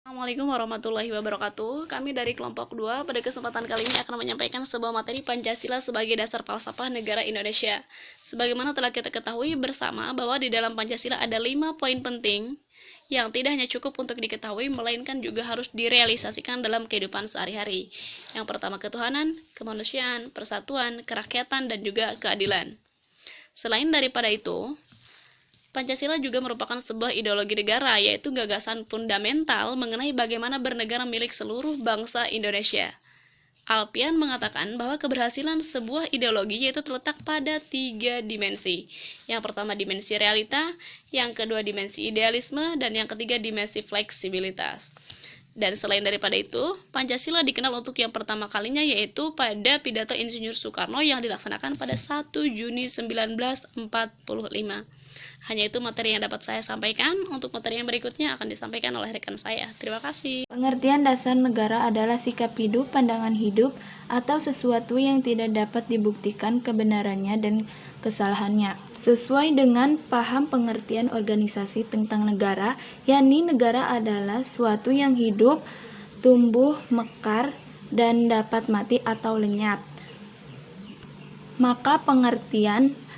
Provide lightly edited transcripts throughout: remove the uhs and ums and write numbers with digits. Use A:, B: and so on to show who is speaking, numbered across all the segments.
A: Assalamualaikum warahmatullahi wabarakatuh. Kami dari kelompok 2 pada kesempatan kali ini akan menyampaikan sebuah materi Pancasila sebagai dasar falsafah negara Indonesia. Sebagaimana telah kita ketahui bersama bahwa di dalam Pancasila ada 5 poin penting yang tidak hanya cukup untuk diketahui, melainkan juga harus direalisasikan dalam kehidupan sehari-hari. Yang pertama ketuhanan, kemanusiaan, persatuan, kerakyatan, dan juga keadilan. Selain daripada itu, Pancasila juga merupakan sebuah ideologi negara, yaitu gagasan fundamental mengenai bagaimana bernegara milik seluruh bangsa Indonesia. Alpian mengatakan bahwa keberhasilan sebuah ideologi yaitu terletak pada 3 dimensi. Yang pertama dimensi realita, yang kedua dimensi idealisme, dan yang ketiga dimensi fleksibilitas. Dan selain daripada itu, Pancasila dikenal untuk yang pertama kalinya yaitu pada pidato Insinyur Soekarno yang dilaksanakan pada 1 Juni 1945. Hanya itu materi yang dapat saya sampaikan. Untuk materi yang berikutnya akan disampaikan oleh rekan saya. Terima kasih.
B: Pengertian dasar negara adalah sikap hidup, pandangan hidup, atau sesuatu yang tidak dapat dibuktikan kebenarannya dan kesalahannya. Sesuai dengan paham pengertian organisasi tentang negara, yakni negara adalah suatu yang hidup, tumbuh, mekar, dan dapat mati atau lenyap. Maka pengertian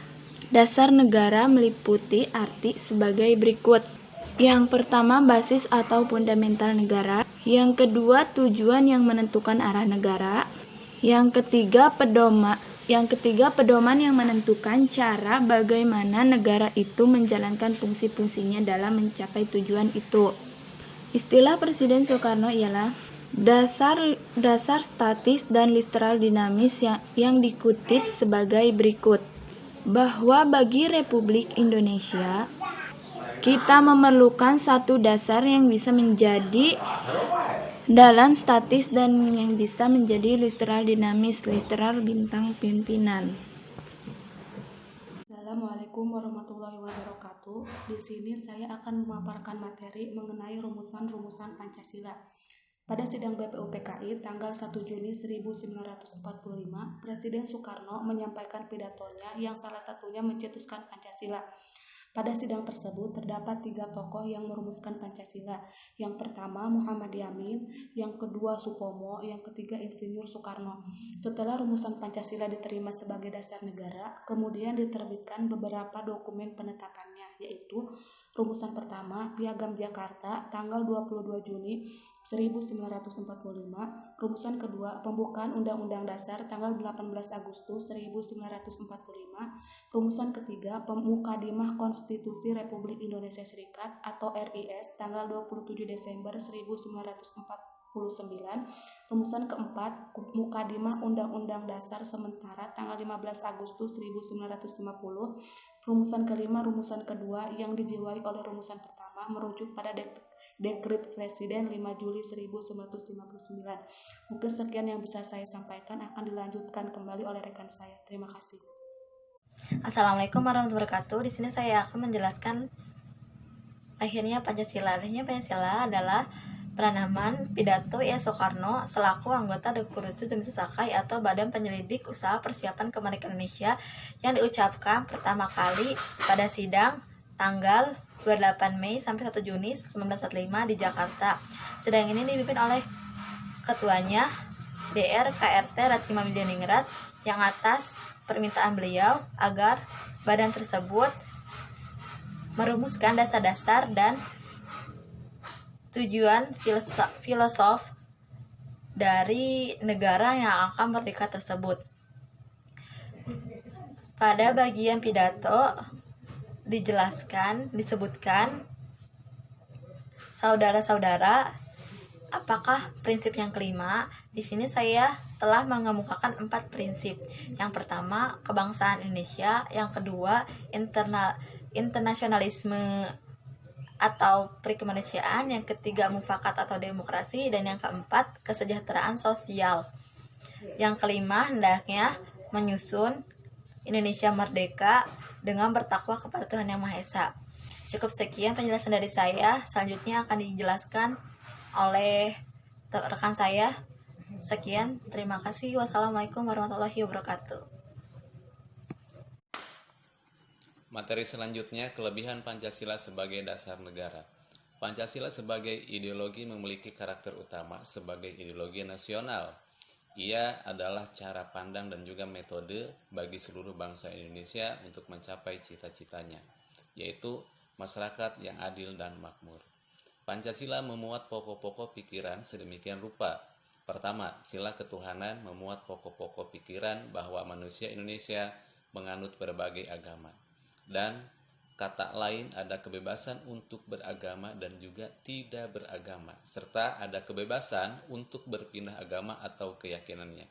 B: dasar negara meliputi arti sebagai berikut. Yang pertama, basis atau fundamental negara. Yang kedua, tujuan yang menentukan arah negara. Yang ketiga, pedoman yang menentukan cara bagaimana negara itu menjalankan fungsi-fungsinya dalam mencapai tujuan itu. Istilah Presiden Soekarno ialah dasar statis dan literal dinamis yang dikutip sebagai berikut. Bahwa bagi Republik Indonesia, kita memerlukan satu dasar yang bisa menjadi dalam statis dan yang bisa menjadi literal dinamis, literal bintang pimpinan.
C: Assalamualaikum warahmatullahi wabarakatuh. Di sini saya akan memaparkan materi mengenai rumusan-rumusan Pancasila. Pada sidang BPUPKI tanggal 1 Juni 1945, Presiden Soekarno menyampaikan pidatonya yang salah satunya mencetuskan Pancasila. Pada sidang tersebut terdapat 3 tokoh yang merumuskan Pancasila. Yang pertama Muhammad Yamin, yang kedua Supomo, yang ketiga Insinyur Soekarno. Setelah rumusan Pancasila diterima sebagai dasar negara, kemudian diterbitkan beberapa dokumen penetapannya, yaitu rumusan pertama Piagam Jakarta tanggal 22 Juni 1945, rumusan kedua Pembukaan Undang-Undang Dasar tanggal 18 Agustus 1945, rumusan ketiga Mukadimah Konstitusi Republik Indonesia Serikat atau RIS tanggal 27 Desember 1949, rumusan keempat Mukadimah Undang-Undang Dasar Sementara tanggal 15 Agustus 1950, rumusan kelima rumusan kedua yang dijiwai oleh rumusan pertama merujuk pada Dekret Presiden 5 Juli 1959. Mungkin sekian yang bisa saya sampaikan, akan dilanjutkan kembali oleh rekan saya. Terima kasih.
D: Assalamualaikum warahmatullahi wabarakatuh. Di sini saya akan menjelaskan akhirnya Pancasila. Akhirnya Pancasila adalah penanaman pidato I.A. Soekarno selaku anggota Kursus Sakai atau Badan Penyelidik Usaha Persiapan Kemerdekaan Indonesia yang diucapkan pertama kali pada sidang tanggal 28 Mei sampai 1 Juni 1945 di Jakarta. Sidang ini dipimpin oleh ketuanya DR KRT Rachima Widyadiningrat yang atas permintaan beliau agar badan tersebut merumuskan dasar-dasar dan tujuan filosof dari negara yang akan merdeka tersebut. Pada bagian pidato disebutkan, saudara-saudara, apakah prinsip yang kelima? Di sini saya telah mengemukakan 4 prinsip. Yang pertama, kebangsaan Indonesia. Yang kedua, internasionalisme atau perikemanusiaan. Yang ketiga, mufakat atau demokrasi. Dan yang keempat, kesejahteraan sosial. Yang kelima, hendaknya menyusun Indonesia merdeka dengan bertakwa kepada Tuhan Yang Maha Esa. Cukup sekian penjelasan dari saya. Selanjutnya akan dijelaskan oleh rekan saya. Sekian, terima kasih. Wassalamualaikum warahmatullahi wabarakatuh.
E: Materi selanjutnya, kelebihan Pancasila sebagai dasar negara. Pancasila sebagai ideologi memiliki karakter utama sebagai ideologi nasional. Ia adalah cara pandang dan juga metode bagi seluruh bangsa Indonesia untuk mencapai cita-citanya, yaitu masyarakat yang adil dan makmur. Pancasila memuat pokok-pokok pikiran sedemikian rupa. Pertama, sila ketuhanan memuat pokok-pokok pikiran bahwa manusia Indonesia menganut berbagai agama. Dan kata lain ada kebebasan untuk beragama dan juga tidak beragama, serta ada kebebasan untuk berpindah agama atau keyakinannya.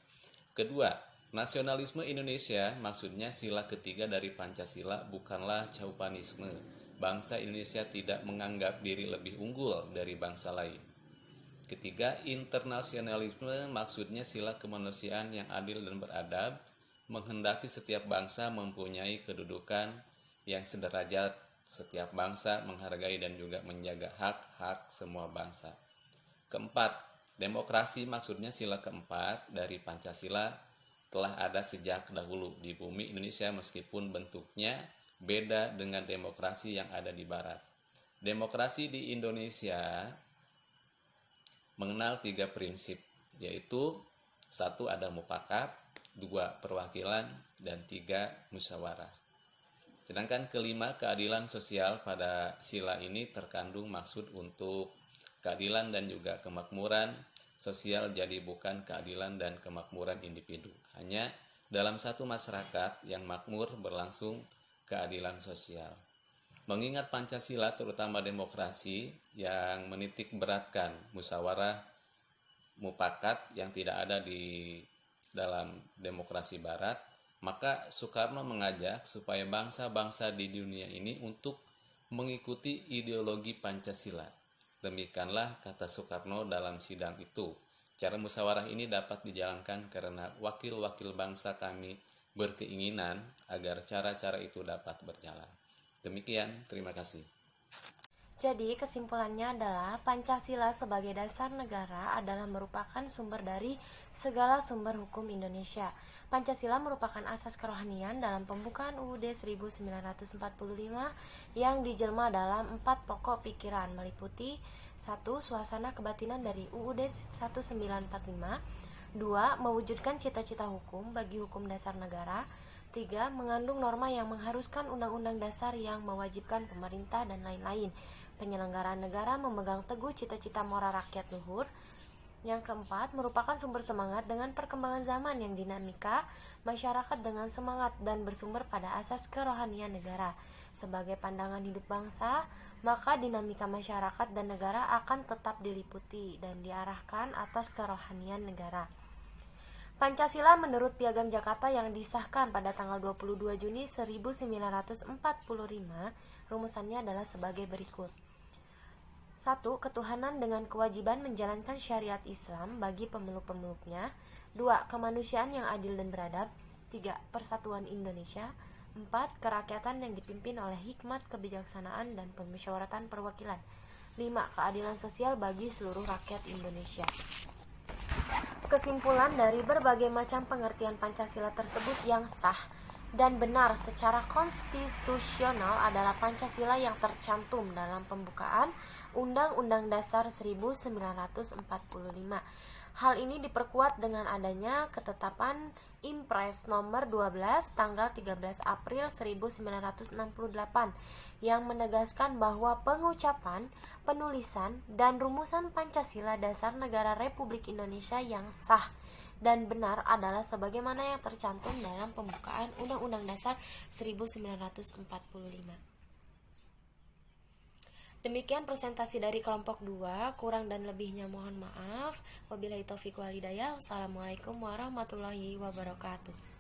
E: Kedua, nasionalisme Indonesia, maksudnya sila ketiga dari Pancasila, bukanlah chauvinisme. Bangsa Indonesia tidak menganggap diri lebih unggul dari bangsa lain. Ketiga, internasionalisme, maksudnya sila kemanusiaan yang adil dan beradab, menghendaki setiap bangsa mempunyai kedudukan yang sederajat, setiap bangsa menghargai dan juga menjaga hak-hak semua bangsa. Keempat, demokrasi, maksudnya sila keempat dari Pancasila telah ada sejak dahulu di bumi Indonesia meskipun bentuknya beda dengan demokrasi yang ada di barat. Demokrasi di Indonesia mengenal 3 prinsip, yaitu 1 ada mufakat, 2 perwakilan, dan 3 musyawarah. Sedangkan kelima, keadilan sosial, pada sila ini terkandung maksud untuk keadilan dan juga kemakmuran sosial, jadi bukan keadilan dan kemakmuran individu. Hanya dalam satu masyarakat yang makmur berlangsung keadilan sosial. Mengingat Pancasila, terutama demokrasi, yang menitik beratkan musyawarah mufakat yang tidak ada di dalam demokrasi barat, maka Soekarno mengajak supaya bangsa-bangsa di dunia ini untuk mengikuti ideologi Pancasila. Demikianlah kata Soekarno dalam sidang itu. Cara musyawarah ini dapat dijalankan karena wakil-wakil bangsa kami berkeinginan agar cara-cara itu dapat berjalan. Demikian, terima kasih.
F: Jadi kesimpulannya adalah Pancasila sebagai dasar negara adalah merupakan sumber dari segala sumber hukum Indonesia. Pancasila merupakan asas kerohanian dalam pembukaan UUD 1945 yang dijelma dalam 4 pokok pikiran meliputi 1. Suasana kebatinan dari UUD 1945, 2. Mewujudkan cita-cita hukum bagi hukum dasar negara, 3. Mengandung norma yang mengharuskan undang-undang dasar yang mewajibkan pemerintah dan lain-lain. Penyelenggaraan negara memegang teguh cita-cita moral rakyat luhur. Yang keempat, merupakan sumber semangat dengan perkembangan zaman yang dinamika, masyarakat dengan semangat dan bersumber pada asas kerohanian negara. Sebagai pandangan hidup bangsa, maka dinamika masyarakat dan negara akan tetap diliputi dan diarahkan atas kerohanian negara. Pancasila menurut Piagam Jakarta yang disahkan pada tanggal 22 Juni 1945, rumusannya adalah sebagai berikut. 1. Ketuhanan dengan kewajiban menjalankan syariat Islam bagi pemeluk-pemeluknya. 2. Kemanusiaan yang adil dan beradab. 3. Persatuan Indonesia. 4. Kerakyatan yang dipimpin oleh hikmat kebijaksanaan dan pemusyawaratan perwakilan. 5. Keadilan sosial bagi seluruh rakyat Indonesia. Kesimpulan dari berbagai macam pengertian Pancasila tersebut yang sah dan benar secara konstitusional adalah Pancasila yang tercantum dalam pembukaan Undang-Undang Dasar 1945. Hal ini diperkuat dengan adanya ketetapan Impres nomor 12 tanggal 13 April 1968 yang menegaskan bahwa pengucapan, penulisan, dan rumusan Pancasila Dasar Negara Republik Indonesia yang sah dan benar adalah sebagaimana yang tercantum dalam pembukaan Undang-Undang Dasar 1945. Demikian presentasi dari kelompok 2, kurang dan lebihnya mohon maaf. Wabillahi taufiq wal hidayah. Wassalamualaikum warahmatullahi wabarakatuh.